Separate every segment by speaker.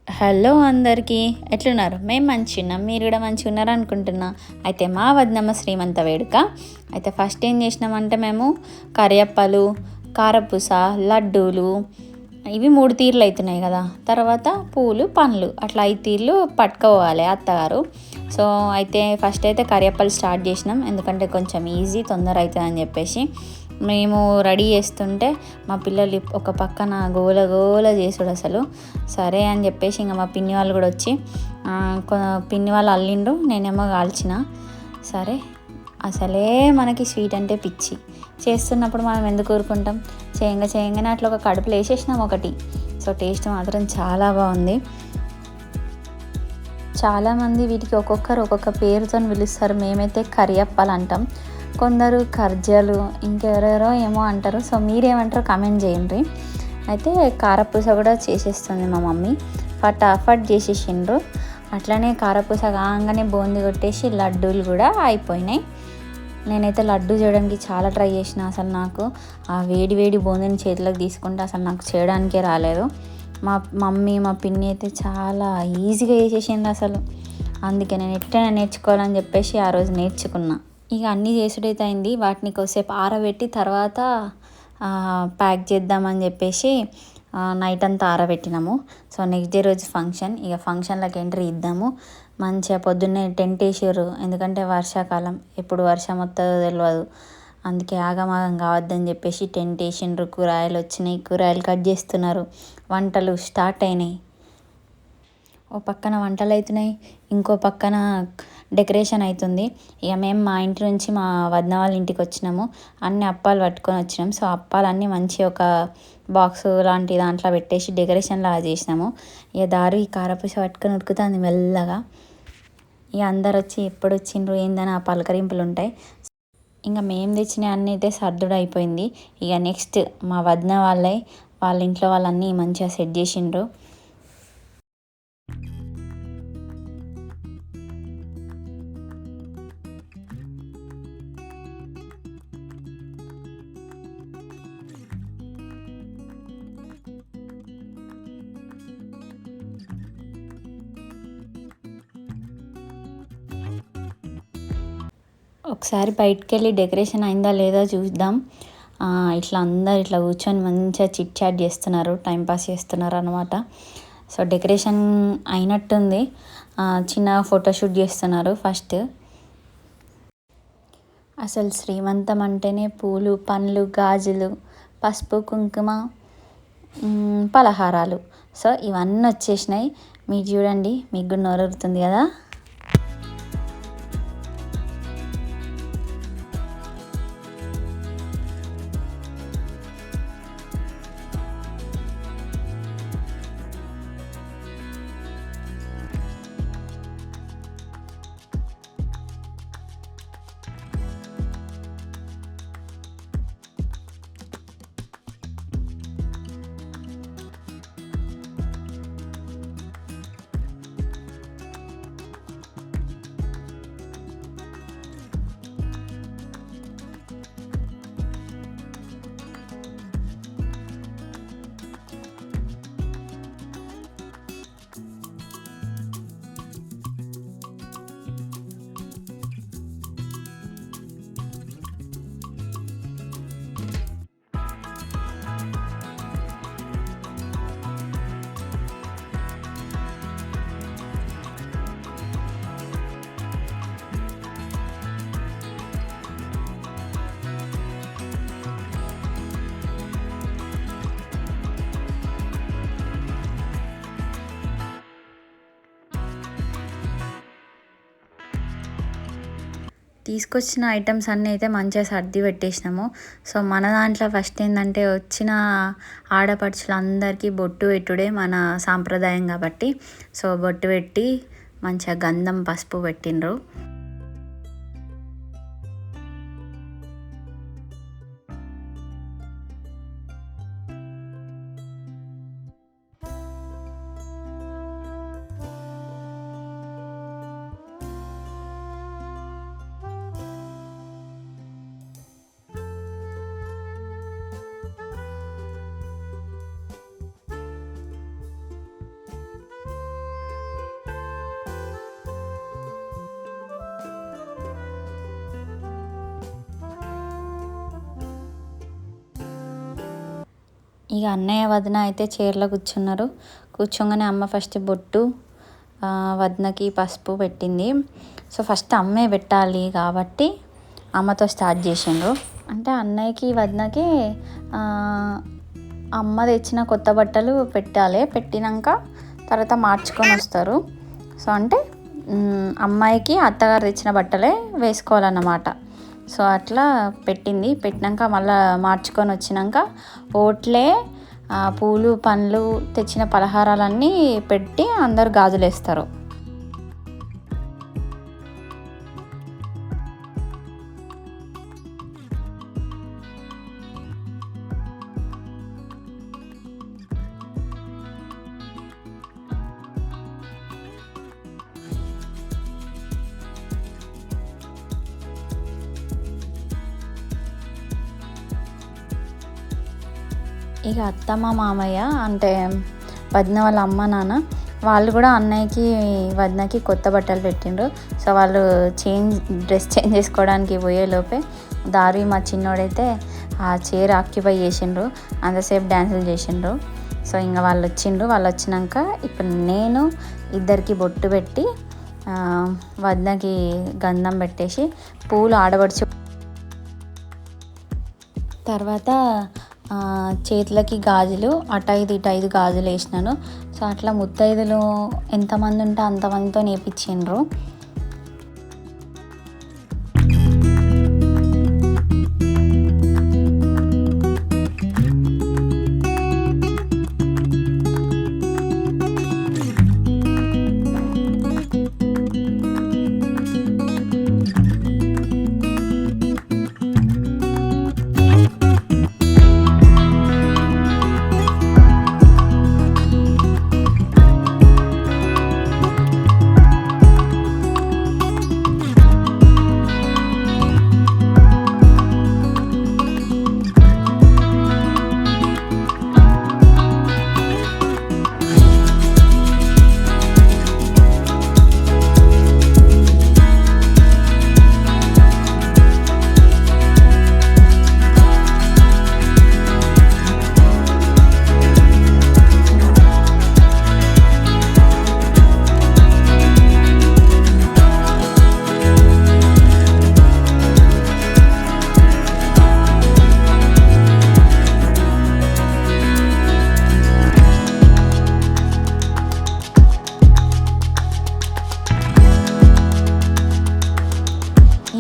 Speaker 1: Hello అందరికీ, ఎట్లున్నారు? మేము మంచిగున్నాం, మీరు కూడా మంచిగా ఉన్నారు అనుకుంటున్నా. అయితే మా వదినమ్మ శ్రీమంత వేడుక అయితే ఫస్ట్ ఏం చేసినామంటే మేము కరియప్పలు, కారపూస, లడ్డూలు ఇవి 3 తీర్లు అవుతున్నాయి కదా. తర్వాత పూలు పండ్లు అట్లా 5 తీర్లు పట్టుకోవాలి అత్తగారు. సో అయితే ఫస్ట్ అయితే కరియప్పలు స్టార్ట్ చేసినాం, ఎందుకంటే కొంచెం ఈజీ తొందర అవుతుందని చెప్పేసి. మేము రెడీ చేస్తుంటే మా పిల్లలు ఒక పక్కన గోల గోల చేసుడు అసలు. సరే అని చెప్పేసి ఇంకా మా పిన్ని వాళ్ళు కూడా వచ్చి పిన్ని వాళ్ళు అల్లిండ్రు, నేనేమో కాల్చిన. సరే అసలే మనకి స్వీట్ అంటే పిచ్చి, చేస్తున్నప్పుడు మనం ఎందుకు ఊరుకుంటాం. చేయంగానే అట్లా ఒక కడుపులో వేసేసినాం ఒకటి. సో టేస్ట్ మాత్రం చాలా బాగుంది. చాలామంది వీటికి ఒక్కొక్క పేరుతో పిలుస్తారు. మేమైతే కరియప్పలు అంటాం, కొందరు కర్జలు, ఇంకెవరెవరో ఏమో అంటారు. సో మీరేమంటారో కామెంట్ చేయండి. అయితే కారపూస కూడా చేసేస్తుంది మా మమ్మీ, ఫటాఫట్ చేసేసిండ్రు. అట్లనే కారపూస కాగానే బూందీ కొట్టేసి లడ్డూలు కూడా అయిపోయినాయి. నేనైతే లడ్డు చేయడానికి చాలా ట్రై చేసిన, అసలు నాకు ఆ వేడి వేడి బూందీని చేతిలోకి తీసుకుంటే అసలు నాకు చేయడానికే రాలేదు. మా మమ్మీ మా పిన్ని అయితే చాలా ఈజీగా చేసేసిండు అసలు. అందుకే నేను ఎట్లయినా నేర్చుకోవాలని చెప్పేసి ఆ రోజు నేర్చుకున్నా. ఇక అన్నీ చేసుడైతే అయింది, వాటిని కొద్దిసేపు ఆరబెట్టి తర్వాత ప్యాక్ చేద్దామని చెప్పేసి నైట్ అంతా ఆరబెట్టినాము. సో నెక్స్ట్ డే రోజు ఫంక్షన్, ఇక ఫంక్షన్లోకి ఎంట్రీ ఇద్దాము. మంచిగా పొద్దున్నే టెంట్ వేసారు, ఎందుకంటే వర్షాకాలం ఎప్పుడు వర్షం వస్తుందో తెలియదు. అందుకే ఆగమాగం కావద్దని చెప్పేసి టెంట్ వేసిండ్రు. కూరగాయలు వచ్చినాయి, కూరగాయలు కట్ చేస్తున్నారు, వంటలు స్టార్ట్ అయినాయి. ఓ పక్కన వంటలు అవుతున్నాయి, ఇంకో పక్కన డెకరేషన్ అవుతుంది. ఇక మేము మా ఇంటి నుంచి మా వదిన వాళ్ళ ఇంటికి వచ్చినాము, అన్ని అప్పాలు పట్టుకొని వచ్చినాము. సో అప్పాలన్నీ మంచి ఒక బాక్స్ లాంటి దాంట్లో పెట్టేసి డెకరేషన్ లాగా చేసినాము. ఇక దారి కారపూస పట్టుకొని ఉడుకుతుంది మెల్లగా. ఇక అందరు వచ్చి ఎప్పుడు వచ్చిండ్రు ఏందని ఆ పలకరింపులు ఉంటాయి. ఇంకా మేము తెచ్చిన అన్నీ అయితే సర్దుడు అయిపోయింది. ఇక నెక్స్ట్ మా వదిన వాళ్ళ ఇంట్లో వాళ్ళన్నీ మంచిగా సెట్ చేసిండ్రు. ఒకసారి బయటికి వెళ్ళి డెకరేషన్ అయిందా లేదా చూద్దాం. ఇట్లా అందరు ఇట్లా కూర్చొని మంచిగా చిట్ చాట్ చేస్తున్నారు, టైంపాస్ చేస్తున్నారు అనమాట. సో డెకరేషన్ అయినట్టుంది. చిన్న ఫోటోషూట్ చేస్తున్నారు ఫస్ట్. అసలు శ్రీమంతం అంటేనే పూలు పండ్లు గాజులు పసుపు కుంకుమ పలహారాలు. సో ఇవన్నీ వచ్చేసినాయి. మీరు చూడండి, మీకు కూడా నోరూరుతుంది కదా. తీసుకొచ్చిన ఐటమ్స్ అన్నీ అయితే మంచిగా సర్ది పెట్టేసినాము. సో మన దాంట్లో ఫస్ట్ ఏంటంటే వచ్చిన ఆడపడుచులందరికీ బొట్టు పెట్టుడే మన సాంప్రదాయం కాబట్టి, సో బొట్టు పెట్టి మంచిగా గంధం పసుపు పెట్టిండ్రు. ఇక అన్నయ్య వదిన అయితే చైర్లో కూర్చున్నారు. కూర్చోగానే అమ్మ ఫస్ట్ బొట్టు వదినకి పసుపు పెట్టింది. సో ఫస్ట్ అమ్మే పెట్టాలి కాబట్టి అమ్మతో స్టార్ట్ చేసిండ్రు. అంటే అన్నయ్యకి వదినకి అమ్మ తెచ్చిన కొత్త బట్టలు పెట్టాలి. పెట్టినాక తర్వాత మార్చుకొని వస్తారు. సో అంటే అమ్మాయికి అత్తగారు తెచ్చిన బట్టలే వేసుకోవాలన్నమాట. సో అట్లా పెట్టింది. పెట్టినాక మళ్ళీ మార్చుకొని వచ్చినాక ఓట్లే పూలు పండ్లు తెచ్చిన పలహారాలన్నీ పెట్టి అందరు గాజులు వేస్తారు. ఇక అత్తమ్మ మామయ్య అంటే వదిన వాళ్ళ అమ్మ నాన్న వాళ్ళు కూడా అన్నయ్యకి వదినకి కొత్త బట్టలు పెట్టిండ్రు. సో వాళ్ళు డ్రెస్ చేంజ్ చేసుకోవడానికి పోయేలోపే దారి మా చిన్నోడైతే ఆ చైర్ ఆక్యుపై చేసిండ్రు. అంతసేపు డ్యాన్సులు చేసిండ్రు. సో ఇంకా వాళ్ళు వచ్చినాక ఇప్పుడు నేను ఇద్దరికి బొట్టు పెట్టి వదినకి గంధం పెట్టేసి పూలు ఆడబడిచి తర్వాత చేతులకి గాజులు అటు 5 గాజులు వేసినాను. సో అట్లా ముత్తైదులు ఎంతమంది ఉంటే అంతమందితో నేర్పించిండ్రు.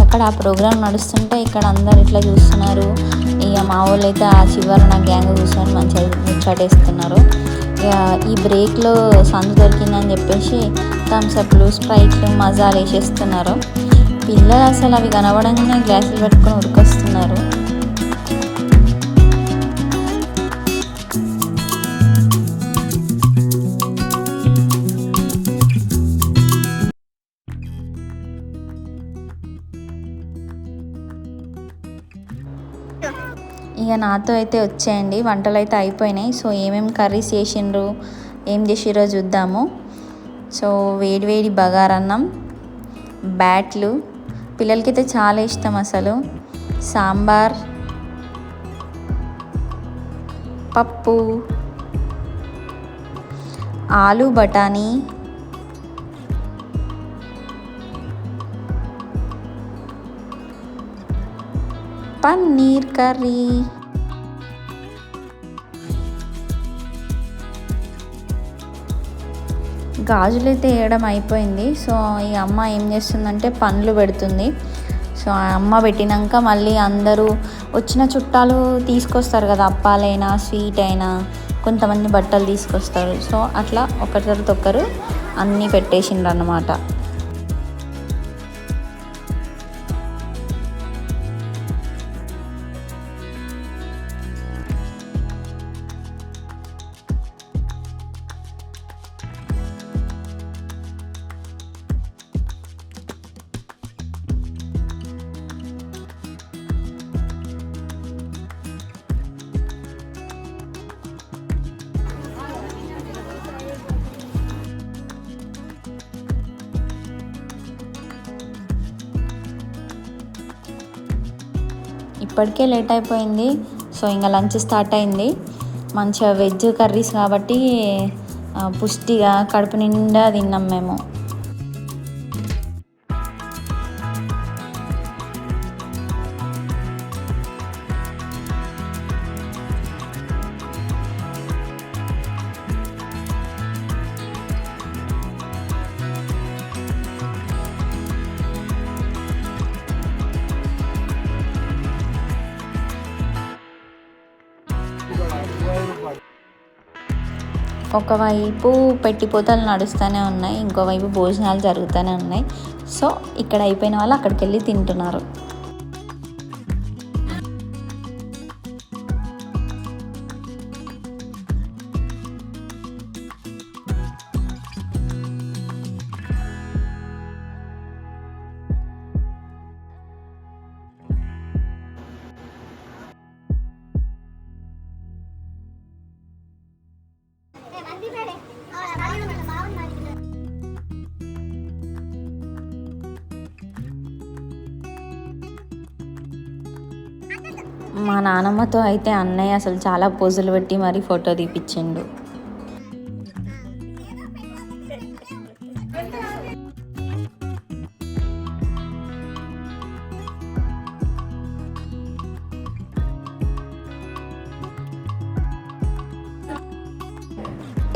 Speaker 1: అక్కడ ఆ ప్రోగ్రామ్ నడుస్తుంటే ఇక్కడ అందరు ఇట్లా చూస్తున్నారు. ఇక మా వాళ్ళు అయితే ఆ చివరి నా గ్యాంగ్ కూర్చొని మంచిగా ముచ్చటేస్తున్నారు. ఇక ఈ బ్రేక్లో సందు దొరికిందని చెప్పేసి థమ్స్అప్లు స్ప్రైట్లు మజాలు వేసేస్తున్నారు. పిల్లలు అసలు అవి కనబడంగానే గ్లాసులు పెట్టుకొని ఉరికొస్తున్నారు. ఇక నాతో అయితే వచ్చేయండి. వంటలు అయితే అయిపోయినాయి. సో ఏమేమి కర్రీస్ చేసిండ్రు ఏం చేసిరో చూద్దాము. సో వేడి బగారన్నం, బ్యాట్లు పిల్లలకైతే చాలా ఇష్టం అసలు, సాంబార్, పప్పు, ఆలు బఠానీ, పన్నీర్ కర్రీ. గాజులు అయితే వేయడం అయిపోయింది. సో ఈ అమ్మ ఏం చేస్తుందంటే పండ్లు పెడుతుంది. సో ఆ అమ్మ పెట్టినాక మళ్ళీ అందరూ వచ్చిన చుట్టాలు తీసుకొస్తారు కదా, అప్పాలైనా స్వీట్ అయినా, కొంతమంది బట్టలు తీసుకొస్తారు. సో అట్లా ఒకరి తర్వాత ఒకరు అన్నీ పెట్టేసిండ్రు అన్నమాట. ఇప్పటికే లేట్ అయిపోయింది. సో ఇంకా లంచ్ స్టార్ట్ అయింది. మంచిగా వెజ్ కర్రీస్ కాబట్టి పుష్టిగా కడుపు నిండా తిన్నాం మేము. ఒకవైపు పెట్టిపోతలు నడుస్తూనే ఉన్నాయి, ఇంకోవైపు భోజనాలు జరుగుతూనే ఉన్నాయి. సో ఇక్కడ అయిపోయిన వాళ్ళు అక్కడికి వెళ్ళి తింటున్నారు. మా నానమ్మతో అయితే అన్నయ్య అసలు చాలా పోజులు పెట్టి మరీ ఫోటో తీపిచ్చిండు.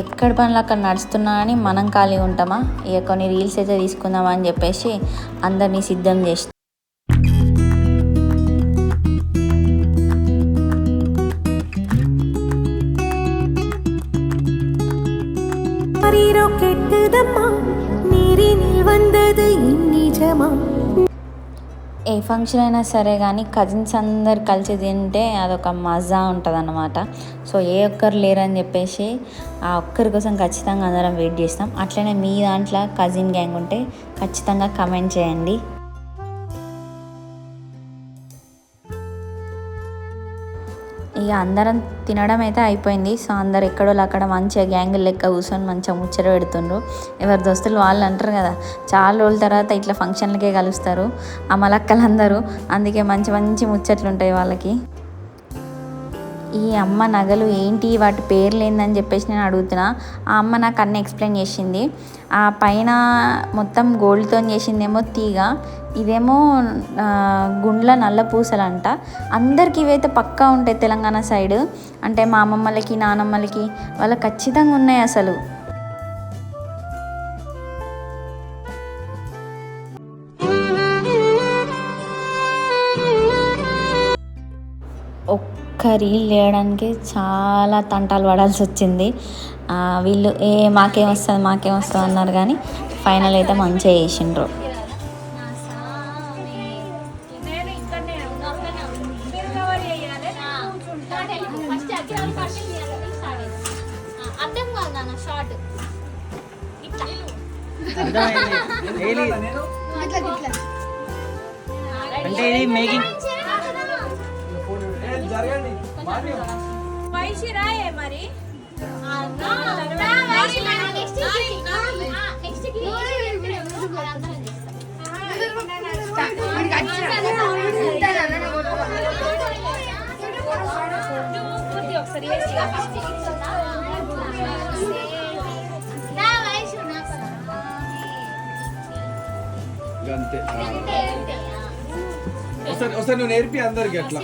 Speaker 1: ఎక్కడ పనులు అక్కడ నడుస్తున్నా అని మనం ఖాళీ ఉంటామా? ఇక కొన్ని రీల్స్ అయితే తీసుకుందామా అని చెప్పేసి అందరినీ సిద్ధం చేసి ఏ ఫంక్షన్ అయినా సరే కానీ కజిన్స్ అందరు కలిసి తింటే అదొక మజా ఉంటుంది అన్నమాట. సో ఏ ఒక్కరు లేరని చెప్పేసి ఆ ఒక్కరి కోసం ఖచ్చితంగా అందరం వెయిట్ చేస్తాం. అట్లనే మీ దాంట్లో కజిన్ గ్యాంగ్ ఉంటే ఖచ్చితంగా కమెంట్ చేయండి. ఇక అందరం తినడం అయితే అయిపోయింది. సో అందరు ఎక్కడో అక్కడ మంచిగా గ్యాంగులు లెక్క కూర్చొని మంచిగా ముచ్చట పెడుతుండ్రు. ఎవరి దోస్తులు వాళ్ళు అంటారు కదా, చాలా రోజుల తర్వాత ఇట్లా ఫంక్షన్లకే కలుస్తారు అమ్మలక్కలందరూ, అందుకే మంచి మంచి ముచ్చట్లు ఉంటాయి వాళ్ళకి. ఈ అమ్మ నగలు ఏంటి, వాటి పేర్లు ఏందని చెప్పేసి నేను అడుగుతున్నా. ఆ అమ్మ నాకు అన్నీ ఎక్స్ప్లెయిన్ చేసింది. ఆ పైన మొత్తం గోల్డ్తో చేసిందేమో తీగ, ఇదేమో గుండ్ల నల్ల పూసలు అంట. అందరికి ఇవైతే పక్కా ఉంటాయి తెలంగాణ సైడ్, అంటే మా అమ్మమ్మలకి నానమ్మలకి వాళ్ళకి ఖచ్చితంగా ఉన్నాయి అసలు. ఒక్క రీల్ చేయడానికి చాలా తంటాలు పడాల్సి వచ్చింది. వీళ్ళు మాకేం వస్తుంది అన్నారు, కానీ ఫైనల్ అయితే మంచిగా చేసిండ్రు.
Speaker 2: అంటే ఇది మేకింగ్ మరి ఒకసారి నువ్వు నేర్పి అందరికి అట్లా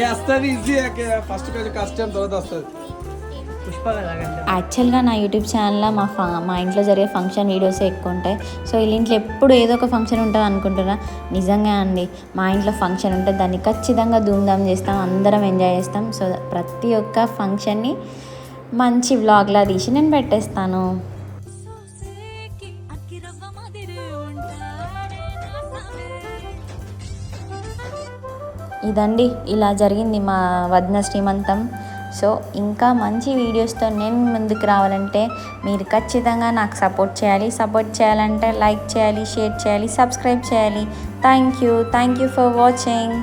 Speaker 2: వస్తుంది ఈజీ, ఫస్ట్ కొంచెం కష్టం, తర్వాత వస్తుంది.
Speaker 1: యాక్చువల్గా నా యూట్యూబ్ ఛానల్లో మా ఇంట్లో జరిగే ఫంక్షన్ వీడియోసే ఎక్కువ ఉంటాయి. సో వీళ్ళ ఇంట్లో ఎప్పుడు ఏదో ఒక ఫంక్షన్ ఉంటుంది అనుకుంటున్నా. నిజంగా అండి, మా ఇంట్లో ఫంక్షన్ ఉంటే దాన్ని ఖచ్చితంగా ధూమ్ధామ్ చేస్తాం, అందరం ఎంజాయ్ చేస్తాం. సో ప్రతి ఒక్క ఫంక్షన్ని మంచి వ్లాగ్లా తీసి నేను పెట్టేస్తాను. ఇదండి, ఇలా జరిగింది మా వదిన శ్రీమంతం. సో ఇంకా మంచి వీడియోస్తో నేను ముందుకు రావాలంటే మీరు ఖచ్చితంగా నాకు సపోర్ట్ చేయాలంటే లైక్ చేయాలి, షేర్ చేయాలి, సబ్స్క్రైబ్ చేయాలి. Thank you for watching.